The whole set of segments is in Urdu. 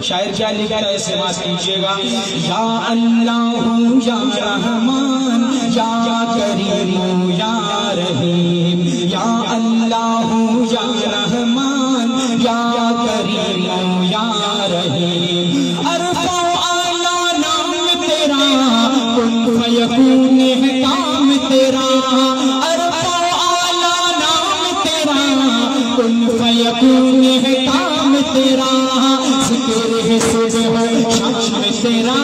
شاعر کیا لکھا ہے سماعت کیجئے گا. یا اللہ یا رحمان یا کریم یا رحیم، یا اللہ یا رحمان یا کریم یا رحیم. عرف و اعلیٰ نام تیرا، کن فیکون ہے کام تیرا. عرف و اعلیٰ نام تیرا، کن فیکون ہے کام تیرا. ذکر ہے صبح شام تیرا،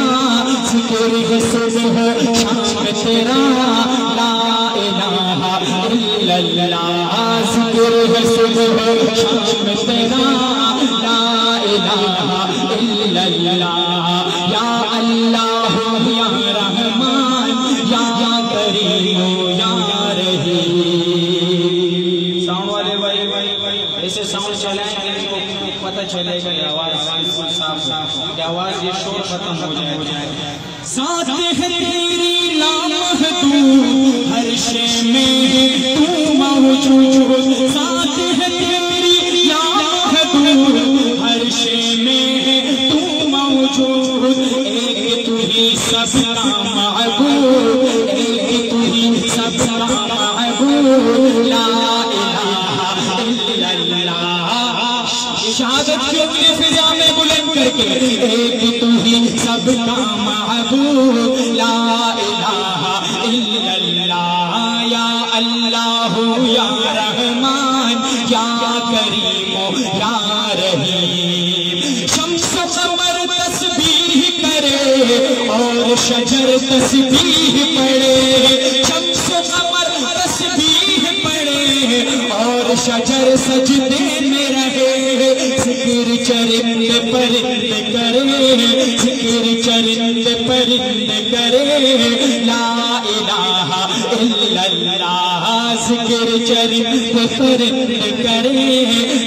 ذکر ہے صبح شام تیرا. لا الہ الا اللہ، ذکر ہے صبح شام تیرا. لا الہ الا اللہ. یا اللہ یا رحمان یا کریم یا رحیم. ساؤنڈ والے بھائی ایسے ساؤنڈ چلائیں کہ ان کو پتہ چلے گا یہ آواز بالکل صاف کہ آواز یہ شور ختم ہو جائے. ذات ہے تیری لامحدود، ہر شے میں تو موجود. ذات ہے تیری لامحدود، ہر شے میں تو موجود. ایک تو ہی سب کا معبود، ایک تو ہی سب کا معبود. لا الہ الا اللہ. شہادت کی اپنی فضا میں بلند کر کے، ایک تو ہی سب کا معبود. لا الہ الا اللہ. یا اللہ یا رحمان یا کریم یا رحیم. شمس و قمر تسبیح کرے اور شجر تسبیح پڑھے. شمس و قمر تسبیح پڑھے اور شجر سجدے میں رہے. ذکر چرند پرند کرے، ذکر چرند پرند کرے. لا الہ الا اللہ. ذکر چرند پرند کرے.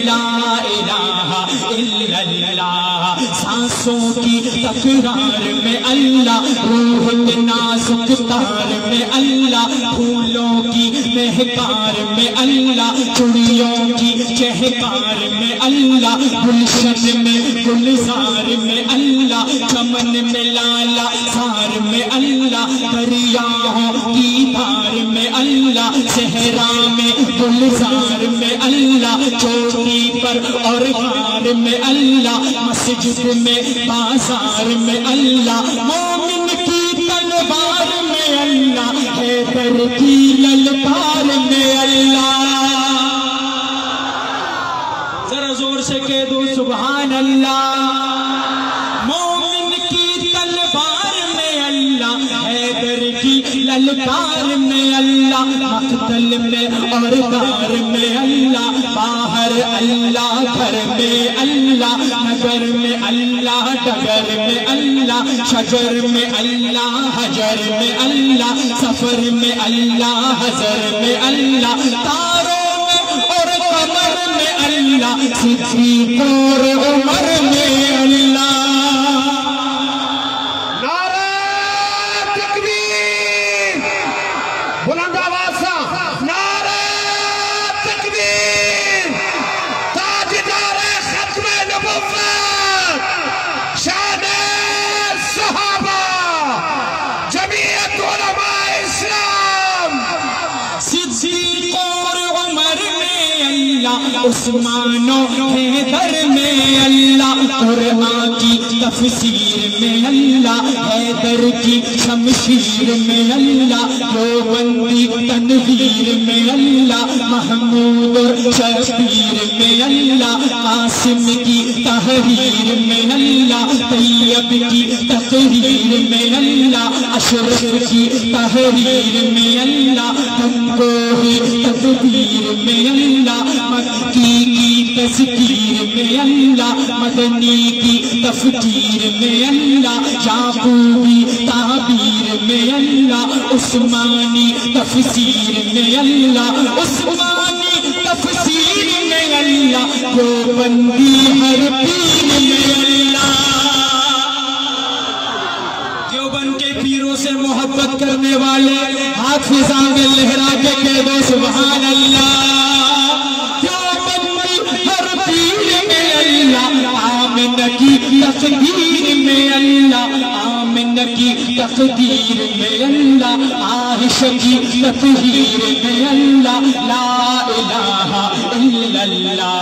لا الہ الا اللہ. سانسوں کی تکرار میں اللہ، روح کے نازک تار میں اللہ، پھولوں کی مہکار میں اللہ، چڑیوں کی چہکار میں اللہ، گلشن میں گلزار میں اللہ، چمن میں لالا سار میں اللہ، دریاؤں کی دھار میں اللہ، صحرا میں گلزار میں اللہ، چوٹی پر اور غار میں اللہ، مسجد میں بازار میں اللہ، مومن کی تلوار میں اللہ، حیدر کی للکار میں اللہ. ذرا زور سے کہہ دو سبحان اللہ. مومن کی تلوار میں اللہ، حیدر کی للکار میں اللہ، مقتل میں اور دار میں اللہ، باہر اللہ گھر میں اللہ، نگر میں اللہ ڈگر میں اللہ، شجر میں اللہ حجر میں اللہ، سفر میں اللہ حضر میں اللہ، تاروں میں اور قمر میں اللہ، صدیق اور عمر میں اللہ. عثمان و حیدر میں اللہ، قرآن کی تفسیر میں اللہ، حیدر کی شمشیر میں اللہ، دیوبندی تنویر میں اللہ، محمود اور شبیر میں اللہ، قاسم کی تحریر میں اللہ، طیب کی تقریر میں اللہ، اشرف کی تحریر میں اللہ، تنگوہی تدبیر میں اللہ، مکی کی تذکیر میں اللہ، مدنی کی تفکیر میں اللہ، یعقوبی تعبیر میں اللہ، عثمانی تفسیر میں اللہ، عثمانی تفسیر میں اللہ، دیوبندی ہر پیر میں اللہ. دیوبند کے پیروں سے محبت کرنے والے ہاتھ فضا میں لہرا کے کہہ دو سبحان اللہ. دیوبندی ہر پیر میں اللہ، آمن کی کی تقدیر میں اللہ، آمنہ کی تقدیر میں اللہ، عائشہ کی تطہیر میں اللہ، لا الہ الا اللہ،